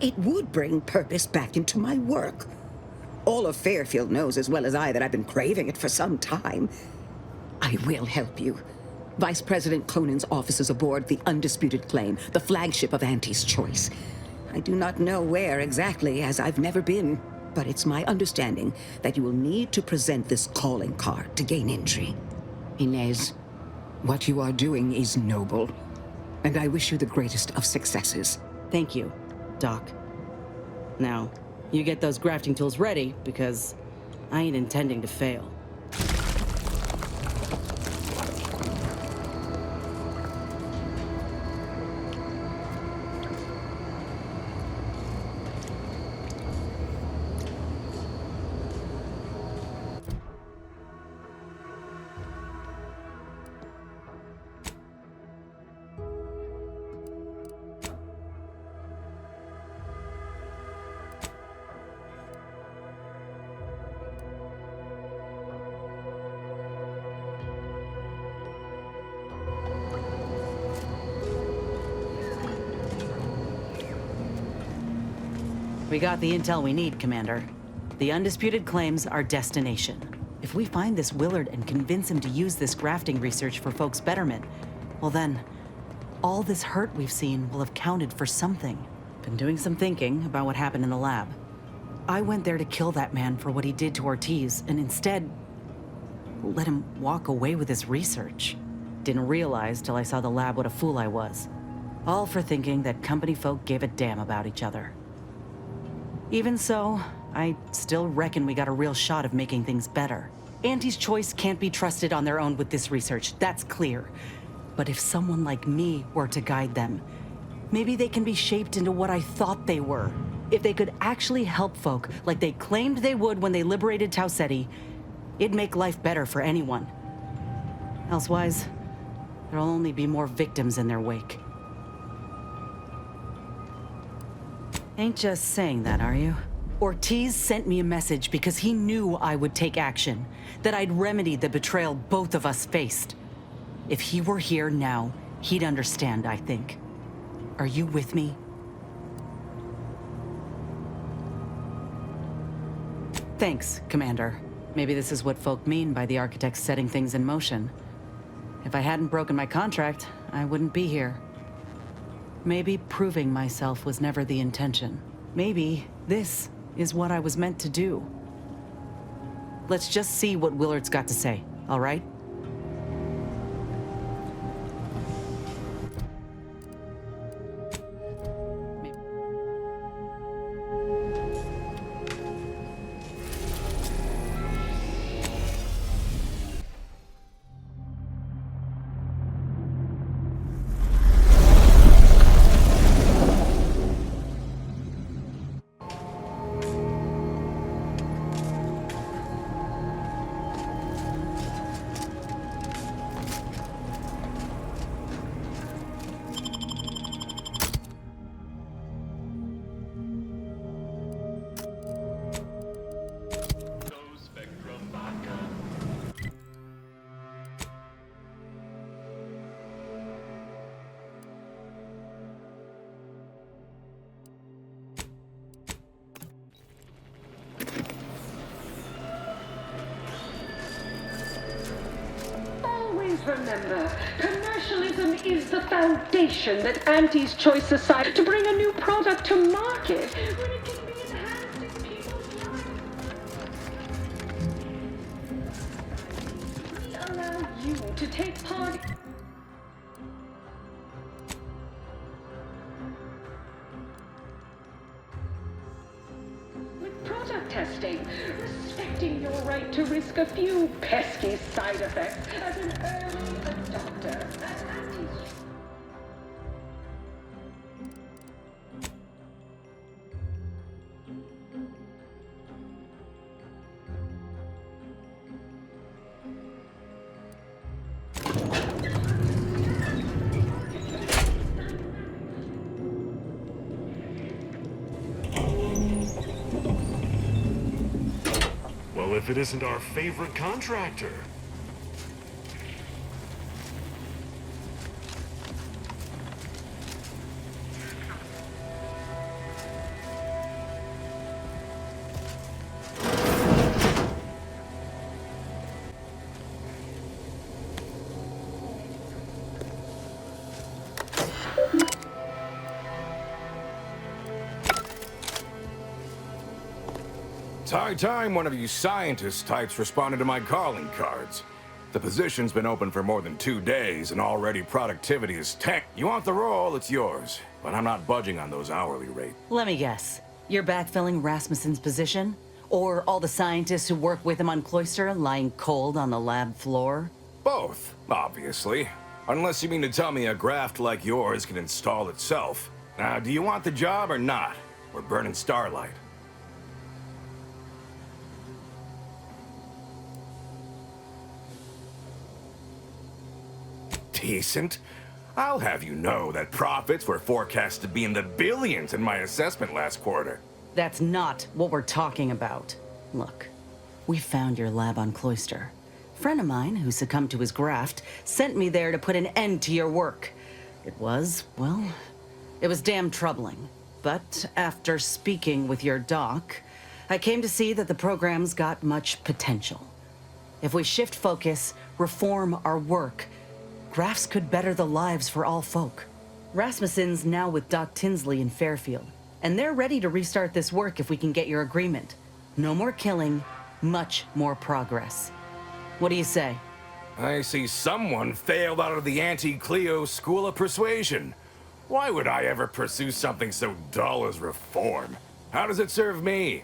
It would bring purpose back into my work. All of Fairfield knows as well as I that I've been craving it for some time. I will help you. Vice President Conan's office is aboard the Undisputed Claim, the flagship of Auntie's Choice. I do not know where exactly, as I've never been, but it's my understanding that you will need to present this calling card to gain entry. Inez, what you are doing is noble, and I wish you the greatest of successes. Thank you, Doc. Now, you get those grafting tools ready, because I ain't intending to fail. We got the intel we need, Commander. The Undisputed Claim's our destination. If we find this Willard and convince him to use this grafting research for folks' betterment, well then, all this hurt we've seen will have counted for something. Been doing some thinking about what happened in the lab. I went there to kill that man for what he did to Ortiz, and instead, let him walk away with his research. Didn't realize till I saw the lab what a fool I was. All for thinking that company folk gave a damn about each other. Even so, I still reckon we got a real shot of making things better. Auntie's Choice can't be trusted on their own with this research, that's clear. But if someone like me were to guide them, maybe they can be shaped into what I thought they were. If they could actually help folk like they claimed they would when they liberated Tau Ceti, it'd make life better for anyone. Elsewise, there'll only be more victims in their wake. Ain't just saying that, are you? Ortiz sent me a message because he knew I would take action, that I'd remedy the betrayal both of us faced. If he were here now, he'd understand, I think. Are you with me? Thanks, Commander. Maybe this is what folk mean by the architects setting things in motion. If I hadn't broken my contract, I wouldn't be here. Maybe proving myself was never the intention. Maybe this is what I was meant to do. Let's just see what Willard's got to say, all right? Remember, commercialism is the foundation that Auntie's Choice Society to bring a new product to market when it can be enhanced in people's lives. We allow you to take part. With product testing, respecting your right to risk a few pesky side effects as an early adopter at Auntie's. Well, if it isn't our favorite contractor. It's high time one of you scientist types responded to my calling cards. The position's been open for more than 2 days, and already productivity is tanked. You want the role, it's yours. But I'm not budging on those hourly rates. Let me guess. You're backfilling Rasmussen's position? Or all the scientists who work with him on Cloister lying cold on the lab floor? Both, obviously. Unless you mean to tell me a graft like yours can install itself. Now, do you want the job or not? We're burning starlight. Decent. I'll have you know that profits were forecast to be in the billions in my assessment last quarter. That's not what we're talking about. Look, we found your lab on Cloister. A friend of mine who succumbed to his graft sent me there to put an end to your work. It was, well, it was damn troubling. But after speaking with your doc, I came to see that the program's got much potential. If we shift focus, reform our work, grafts could better the lives for all folk. Rasmussen's now with Doc Tinsley in Fairfield, and they're ready to restart this work if we can get your agreement. No more killing, much more progress. What do you say? I see someone failed out of the anti-Cleo School of Persuasion. Why would I ever pursue something so dull as reform? How does it serve me?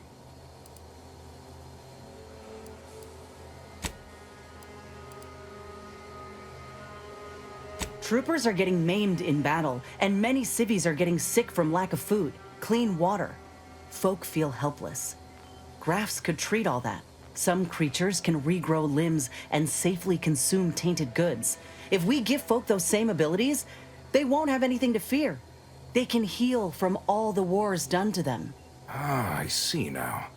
Troopers are getting maimed in battle, and many civvies are getting sick from lack of food, clean water. Folk feel helpless. Grafts could treat all that. Some creatures can regrow limbs and safely consume tainted goods. If we give folk those same abilities, they won't have anything to fear. They can heal from all the wars done to them. Ah, I see now.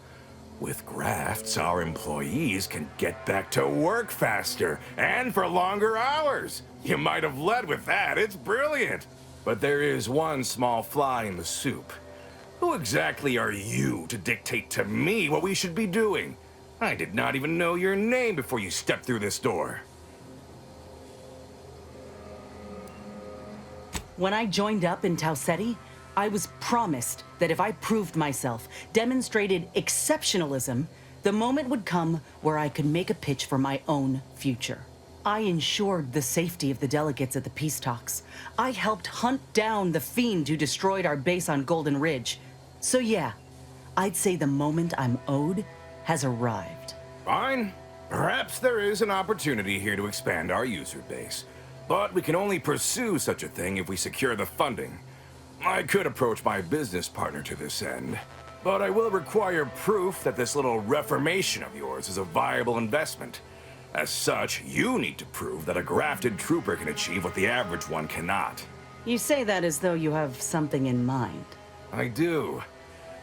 With grafts, our employees can get back to work faster and for longer hours. You might have led with that. It's brilliant. But there is one small fly in the soup. Who exactly are you to dictate to me what we should be doing? I did not even know your name before you stepped through this door. When I joined up in Tau Ceti, I was promised that if I proved myself, demonstrated exceptionalism, the moment would come where I could make a pitch for my own future. I ensured the safety of the delegates at the peace talks. I helped hunt down the fiend who destroyed our base on Golden Ridge. So yeah, I'd say the moment I'm owed has arrived. Fine. Perhaps there is an opportunity here to expand our user base. But we can only pursue such a thing if we secure the funding. I could approach my business partner to this end, but I will require proof that this little reformation of yours is a viable investment. As such, you need to prove that a grafted trooper can achieve what the average one cannot. You say that as though you have something in mind. I do.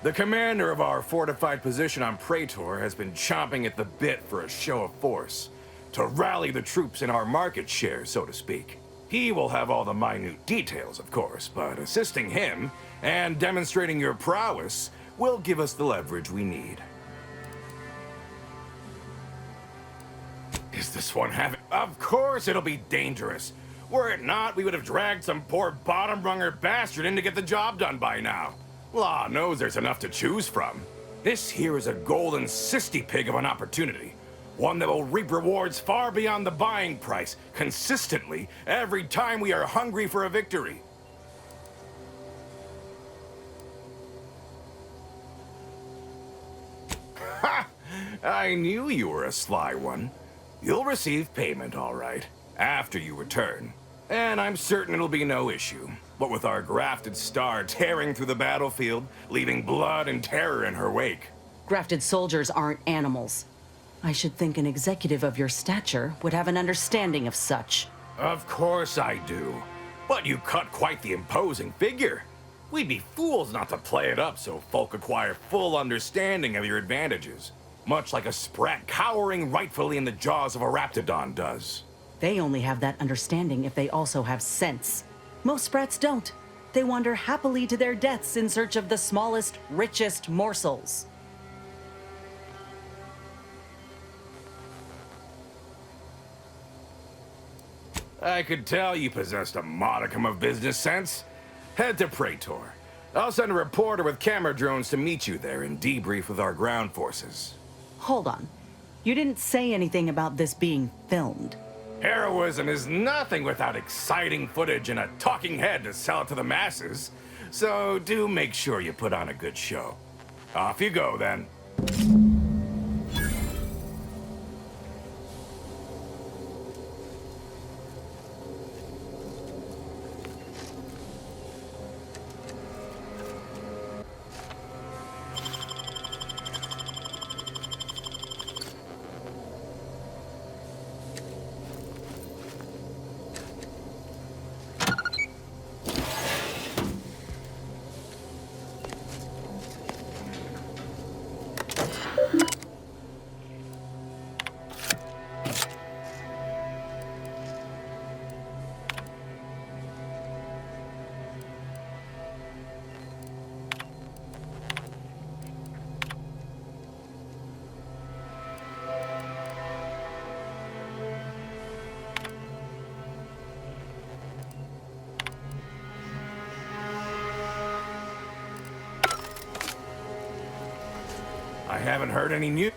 The commander of our fortified position on Praetor has been chomping at the bit for a show of force, to rally the troops in our market share, so to speak. He will have all the minute details, of course, but assisting him and demonstrating your prowess will give us the leverage we need. Is this one having... Of course it'll be dangerous. Were it not, we would have dragged some poor bottom-runger bastard in to get the job done by now. Law knows there's enough to choose from. This here is a golden cysty pig of an opportunity. One that will reap rewards far beyond the buying price, consistently, every time we are hungry for a victory. Ha! I knew you were a sly one. You'll receive payment, all right, after you return. And I'm certain it'll be no issue. What with our grafted star tearing through the battlefield, leaving blood and terror in her wake. Grafted soldiers aren't animals. I should think an executive of your stature would have an understanding of such. Of course I do. But you cut quite the imposing figure. We'd be fools not to play it up so folk acquire full understanding of your advantages. Much like a sprat cowering rightfully in the jaws of a raptidon does. They only have that understanding if they also have sense. Most sprats don't. They wander happily to their deaths in search of the smallest, richest morsels. I could tell you possessed a modicum of business sense. Head to Praetor. I'll send a reporter with camera drones to meet you there and debrief with our ground forces. Hold on. You didn't say anything about this being filmed. Heroism is nothing without exciting footage and a talking head to sell it to the masses. So do make sure you put on a good show. Off you go, then. I haven't heard any news.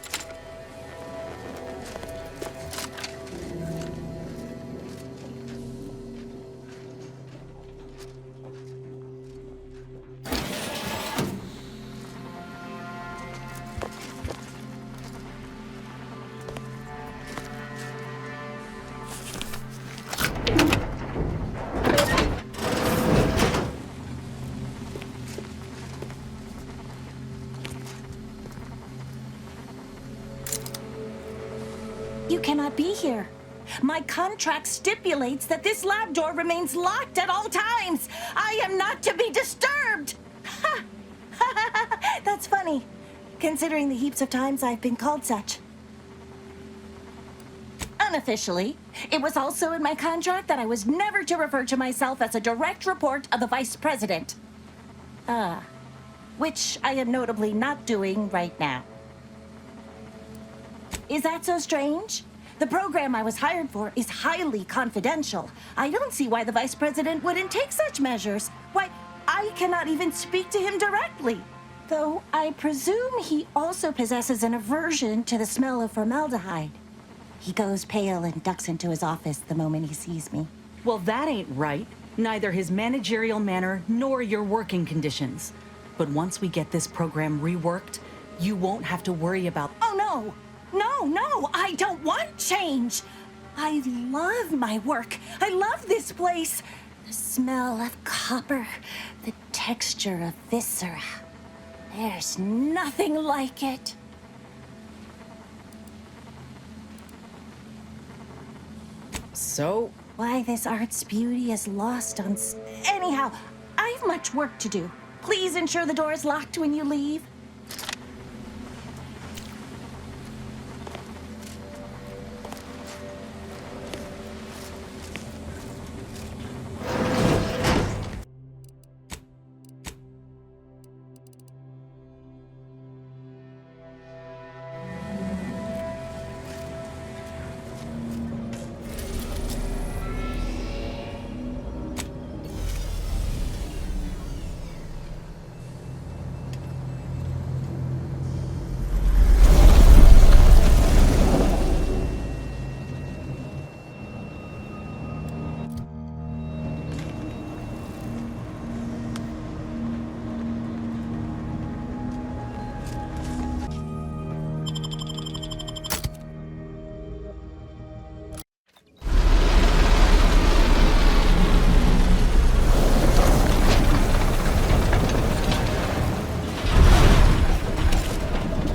You cannot be here. My contract stipulates that this lab door remains locked at all times. I am not to be disturbed. Ha! That's funny, considering the heaps of times I've been called such. Unofficially, it was also in my contract that I was never to refer to myself as a direct report of the Vice President. Which I am notably not doing right now. Is that so strange? The program I was hired for is highly confidential. I don't see why the Vice President wouldn't take such measures. Why, I cannot even speak to him directly. Though I presume he also possesses an aversion to the smell of formaldehyde. He goes pale and ducks into his office the moment he sees me. Well, that ain't right. Neither his managerial manner nor your working conditions. But once we get this program reworked, you won't have to worry about... Oh, no! No, I don't want change. I love my work. I love this place. The smell of copper, the texture of viscera. There's nothing like it. So? Why this art's beauty is lost on... Anyhow, I've much work to do. Please ensure the door is locked when you leave.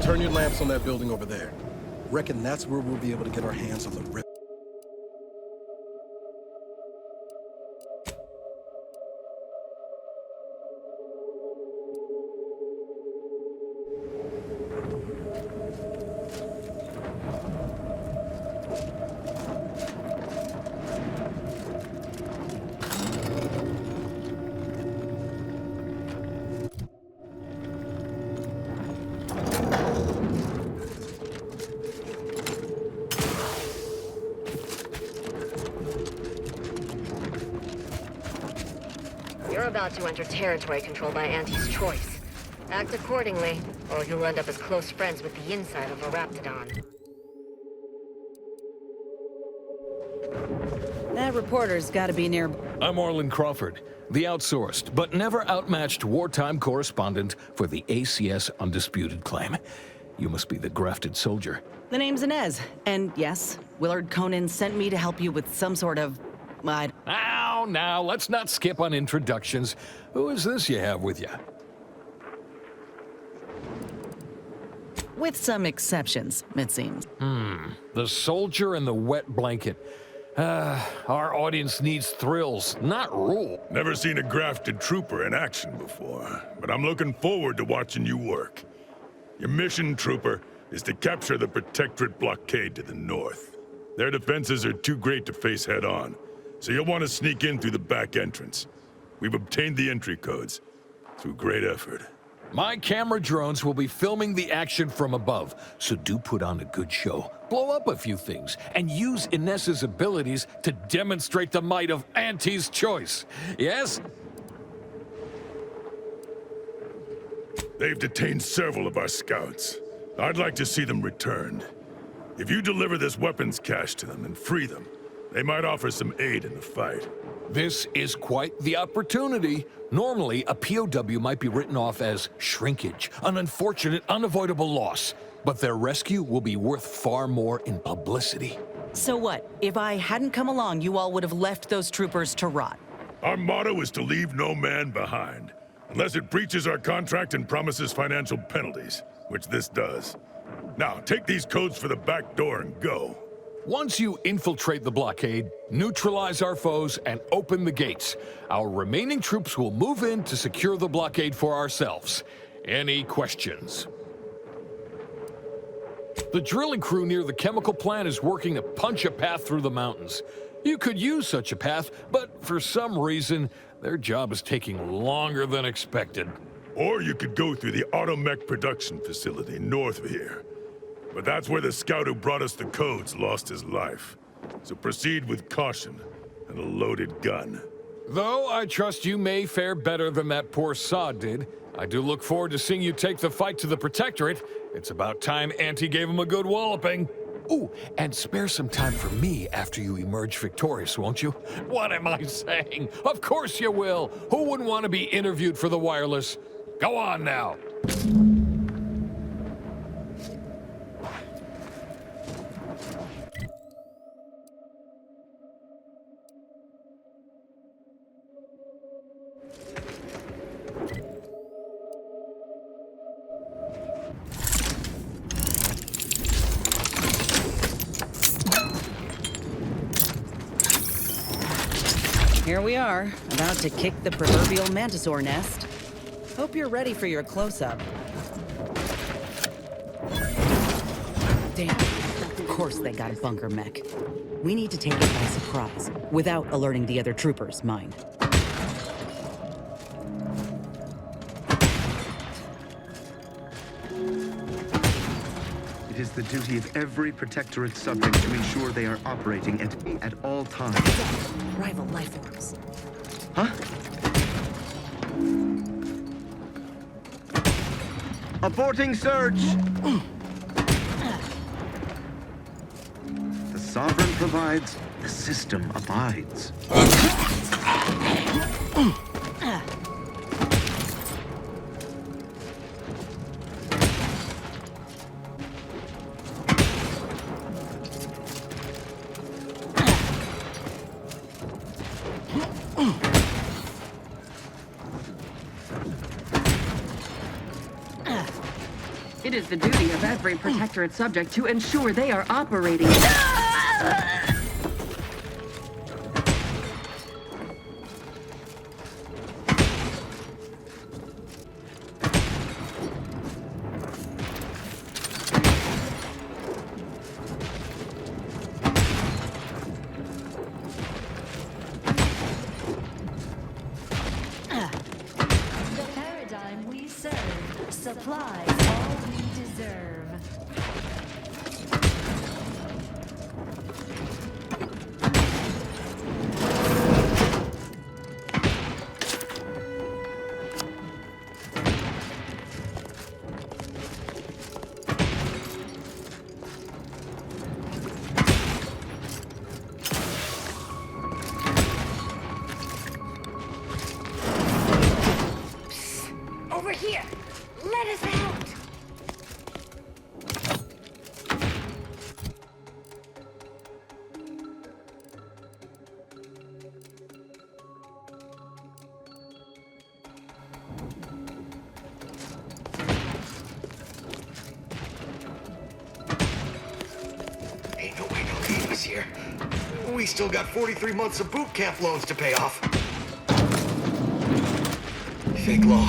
Turn your lamps on that building over there. Reckon that's where we'll be able to get our hands on the rip. You're about to enter territory controlled by Auntie's choice. Act accordingly, or you'll end up as close friends with the inside of a Raptidon. That reporter's gotta be near... I'm Orland Crawford, the outsourced but never outmatched wartime correspondent for the ACS Undisputed Claim. You must be the grafted soldier. The name's Inez, and yes, Willard Conan sent me to help you with some sort of... Now, let's not skip on introductions. Who is this you have with you? With some exceptions, it seems. The soldier and the wet blanket. Our audience needs thrills, not rule. Never seen a grafted trooper in action before, but I'm looking forward to watching you work. Your mission, trooper, is to capture the Protectorate blockade to the north. Their defenses are too great to face head-on, so you'll want to sneak in through the back entrance. We've obtained the entry codes through great effort. My camera drones will be filming the action from above, so do put on a good show. Blow up a few things, and use Inez's abilities to demonstrate the might of Auntie's choice. Yes? They've detained several of our scouts. I'd like to see them returned. If you deliver this weapons cache to them and free them, they might offer some aid in the fight. This is quite the opportunity. Normally, a POW might be written off as shrinkage, an unfortunate, unavoidable loss. But their rescue will be worth far more in publicity. So what? If I hadn't come along, you all would have left those troopers to rot. Our motto is to leave no man behind, unless it breaches our contract and promises financial penalties, which this does. Now, take these codes for the back door and go. Once you infiltrate the blockade, neutralize our foes, and open the gates, our remaining troops will move in to secure the blockade for ourselves. Any questions? The drilling crew near the chemical plant is working to punch a path through the mountains. You could use such a path, but for some reason, their job is taking longer than expected. Or you could go through the automech production facility north of here. But that's where the scout who brought us the codes lost his life. So proceed with caution and a loaded gun. Though I trust you may fare better than that poor sod did, I do look forward to seeing you take the fight to the Protectorate. It's about time Auntie gave him a good walloping. Ooh, and spare some time for me after you emerge victorious, won't you? What am I saying? Of course you will! Who wouldn't want to be interviewed for the wireless? Go on now! Here we are, about to kick the proverbial mantisaur nest. Hope you're ready for your close-up. Damn, of course they got a bunker mech. We need to take it by surprise, without alerting the other troopers, mind. It is the duty of every Protectorate subject to ensure they are operating at all times. Rival life forms. Huh? Aborting search! The Sovereign provides, the system abides. It is the duty of every Protectorate subject to ensure they are operating. The paradigm we serve supplies all we deserve. Here, let us out! Ain't no way they'll leave us here. We still got 43 months of boot camp loans to pay off. Fake law.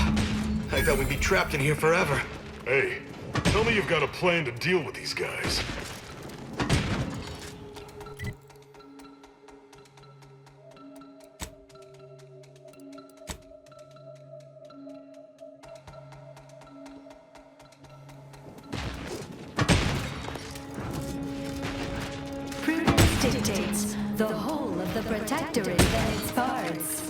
I thought we'd be trapped in here forever. Hey, tell me you've got a plan to deal with these guys. Prudence dictates the whole of the Protectorate and its parts.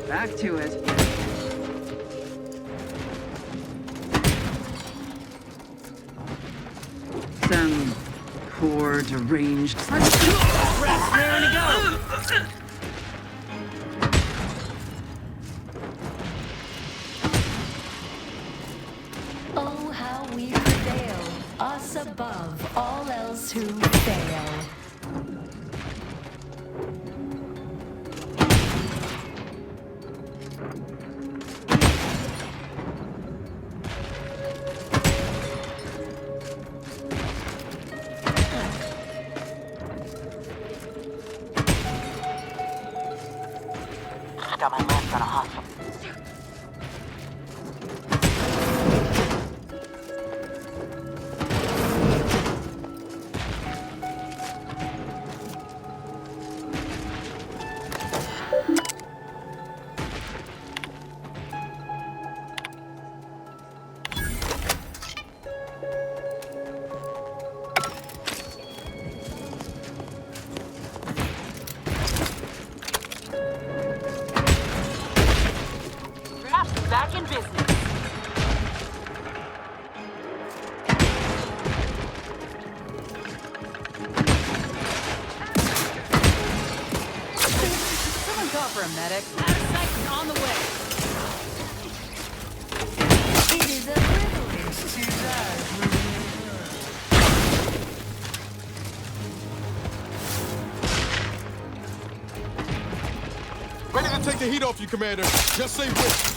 Back to it. Some poor, deranged... Raring to go! Oh, how we prevail, us above all else who fail. Got my left on a hustle. Back in business. Someone call for a medic. Out of sight and on the way. It is a privilege to die. Ready to take the heat off you, Commander. Just say which.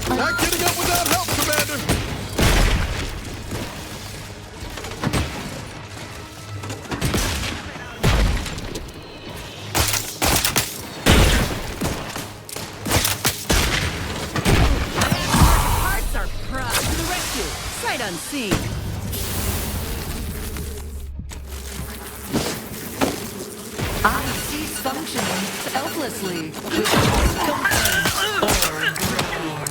Not getting up without help, Commander! Hearts are proud to the rescue. Sight unseen. I cease functioning helplessly with complaint or groan.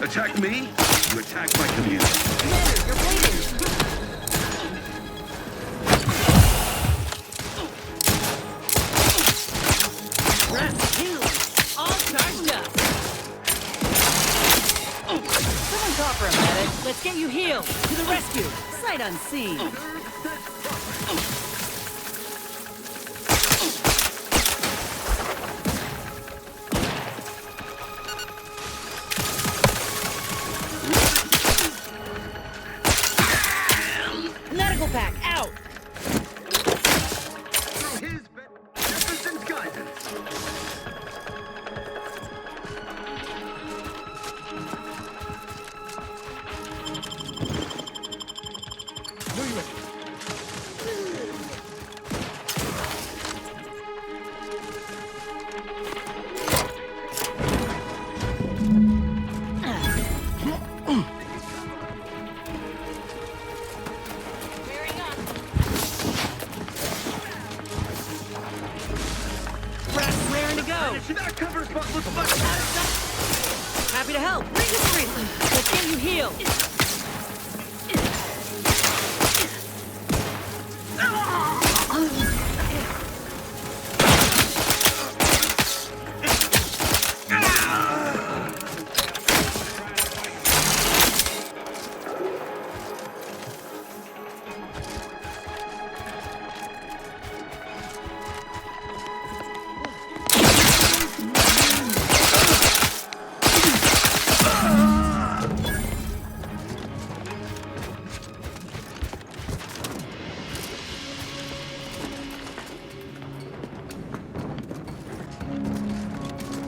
Attack me, you attack my community. Commander, you're bleeding. Let's get you healed. To the rescue. Sight unseen. Medical pack out. Through his Jefferson's guidance. Raring to go. That covers what looks like. Happy to help. Bring the street. Let's get you healed.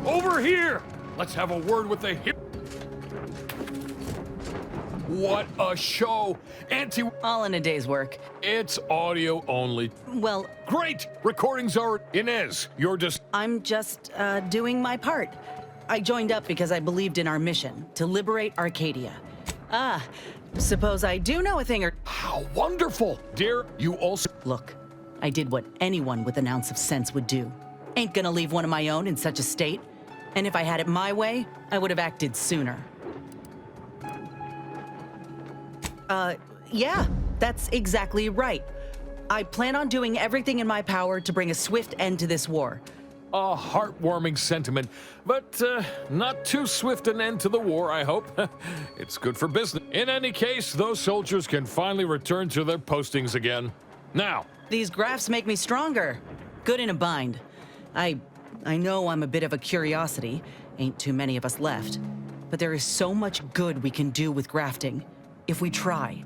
Over here! Let's have a word with the hero. What a show! All in a day's work. It's audio only. Well, Great! Recordings are Inez. You're just... I'm just doing my part. I joined up because I believed in our mission to liberate Arcadia. Suppose I do know a thing or... How wonderful! Dear, you also... Look, I did what anyone with an ounce of sense would do. Ain't gonna leave one of my own in such a state. And if I had it my way, I would have acted sooner. Yeah, that's exactly right. I plan on doing everything in my power to bring a swift end to this war. A heartwarming sentiment, but not too swift an end to the war, I hope. It's good for business. In any case, those soldiers can finally return to their postings again. Now, These graphs make me stronger. Good in a bind. I know I'm a bit of a curiosity. Ain't too many of us left. But there is so much good we can do with grafting, if we try.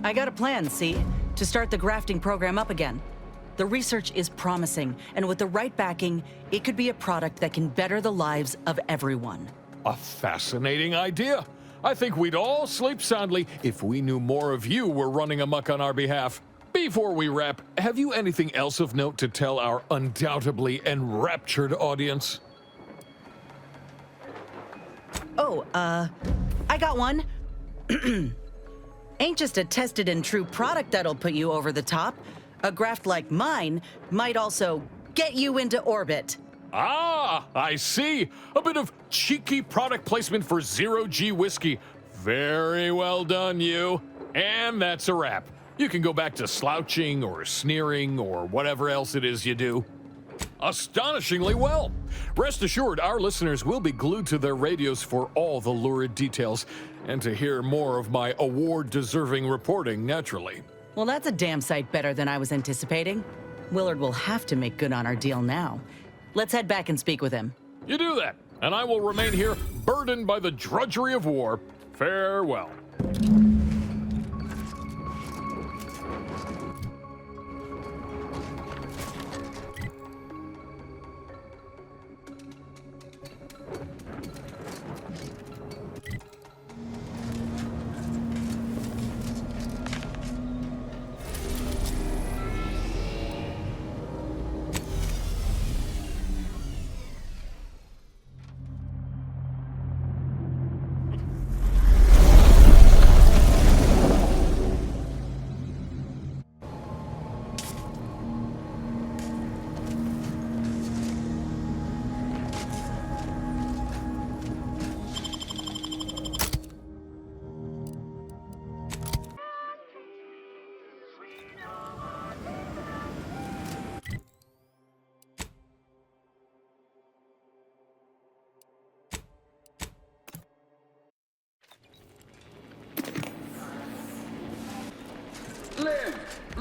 I got a plan, see? To start the grafting program up again. The research is promising, and with the right backing, it could be a product that can better the lives of everyone. a fascinating idea. I think we'd all sleep soundly if we knew more of you were running amok on our behalf. Before we wrap, have you anything else of note to tell our undoubtedly enraptured audience? Oh, I got one. Ain't just a tested and true product that'll put you over the top. A graft like mine might also get you into orbit. Ah, I see. A bit of cheeky product placement for zero-G whiskey. Very well done, you. And that's a wrap. You can go back to slouching or sneering or whatever else it is you do. Astonishingly well. Rest assured, our listeners will be glued to their radios for all the lurid details and to hear more of my award-deserving reporting, naturally. Well, that's a damn sight better than I was anticipating. Willard will have to make good on our deal now. Let's head back and speak with him. You do that, and I will remain here, burdened by the drudgery of war. Farewell.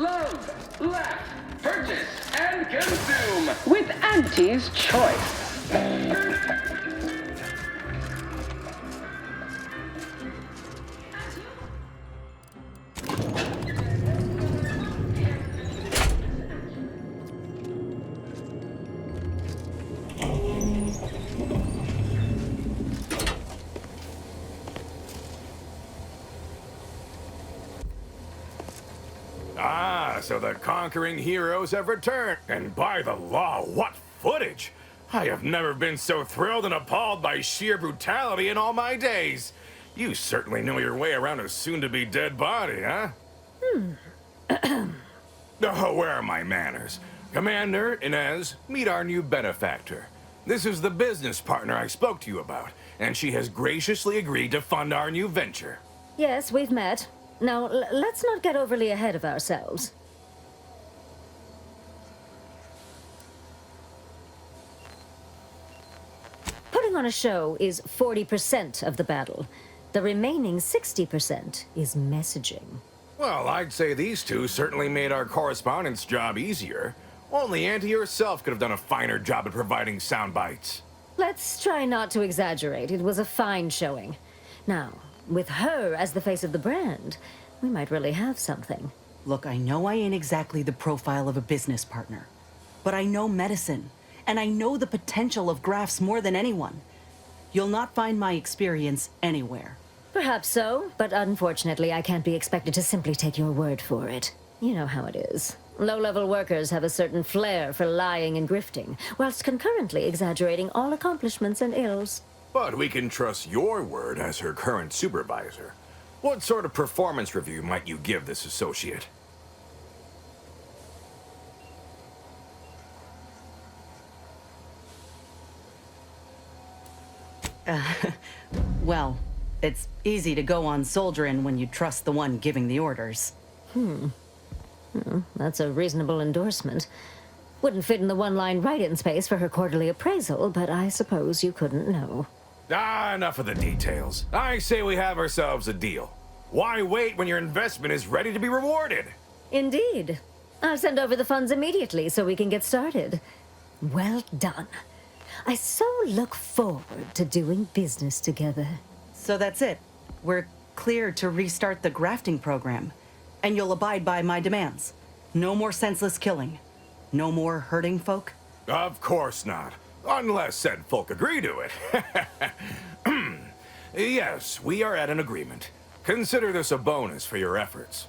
Love, laugh, purchase, and consume with Auntie's Choice. So the conquering heroes have returned. And by the law, what footage! I have never been so thrilled and appalled by sheer brutality in all my days. You certainly know your way around a soon-to-be dead body, huh? Oh, where are my manners? Commander, Inez, meet our new benefactor. This is the business partner I spoke to you about, and she has graciously agreed to fund our new venture. Yes, we've met. Now, let's not get overly ahead of ourselves. Putting on a show is 40% of the battle. The remaining 60% is messaging. Well, I'd say these two certainly made our correspondence job easier. Only Auntie herself could have done a finer job at providing sound bites. Let's try not to exaggerate. It was a fine showing. Now, with her as the face of the brand, we might really have something. Look, I know I ain't exactly the profile of a business partner, but I know medicine, and I know the potential of grafts more than anyone. You'll not find my experience anywhere. Perhaps so, but unfortunately I can't be expected to simply take your word for it. You know how it is. Low-level workers have a certain flair for lying and grifting, whilst concurrently exaggerating all accomplishments and ills. But we can trust your word as her current supervisor. What sort of performance review might you give this associate? Well, it's easy to go on soldiering when you trust the one giving the orders. That's a reasonable endorsement. Wouldn't fit in the one-line write-in space for her quarterly appraisal, but I suppose you couldn't know. Enough of the details. I say we have ourselves a deal. Why wait when your investment is ready to be rewarded? Indeed. I'll send over the funds immediately so we can get started. Well done. I so look forward to doing business together. So that's it. We're clear to restart the grafting program. And you'll abide by my demands. No more senseless killing. No more hurting folk? Of course not. Unless said folk agree to it. Yes, we are at an agreement. Consider this a bonus for your efforts.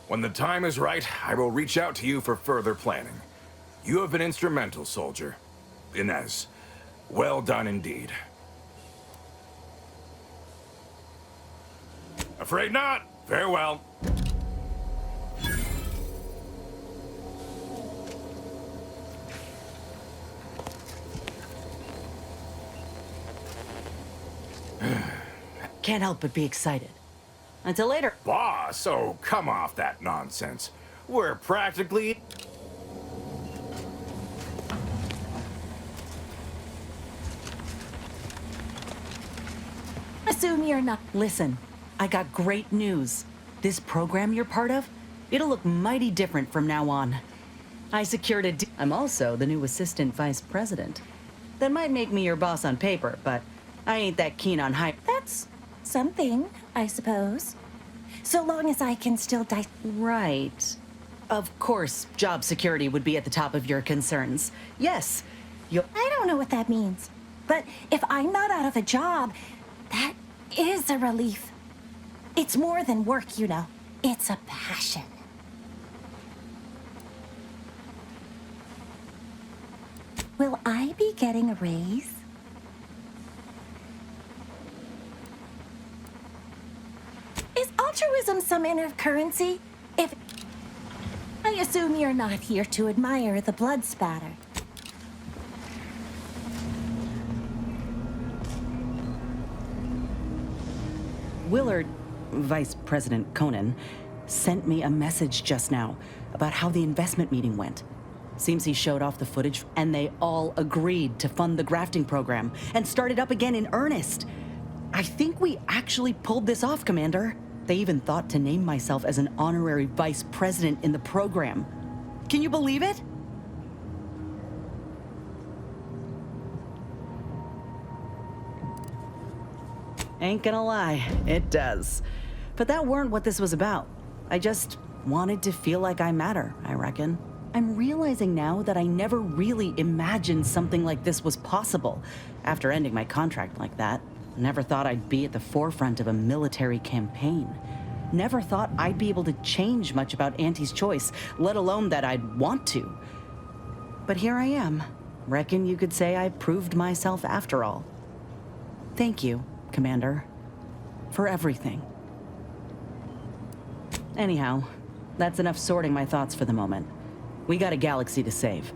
When the time is right, I will reach out to you for further planning. You have been instrumental, soldier. Inez, well done indeed. Afraid not. Farewell. Can't help but be excited. Until later. Boss, oh, come off that nonsense. We're practically... Assume you're not. Listen, I got great news. This program you're part of, it'll look mighty different from now on. I secured a I'm also the new assistant vice president. That might make me your boss on paper, but I ain't that keen on hype. That's something, I suppose. So long as I can still Right. Of course, job security would be at the top of your concerns. Yes, I don't know what that means. But if I'm not out of a job, that is a relief. It's more than work, you know. It's a passion. Will I be getting a raise? Is altruism some inner currency? If I assume you're not here to admire the blood spatter. Willard, Vice President Conan, sent me a message just now about how the investment meeting went. Seems he showed off the footage, and they all agreed to fund the grafting program and start it up again in earnest. I think we actually pulled this off, Commander. they even thought to name myself as an honorary vice president in the program. Can you believe it? Ain't gonna lie, it does. But that weren't what this was about. I just wanted to feel like I matter, I reckon. I'm realizing now that I never really imagined something like this was possible after ending my contract like that. Never thought I'd be at the forefront of a military campaign. Never thought I'd be able to change much about Auntie's choice, let alone that I'd want to. But here I am. Reckon you could say I proved myself after all. Thank you, Commander, for everything. Anyhow, that's enough sorting my thoughts for the moment. We got a galaxy to save.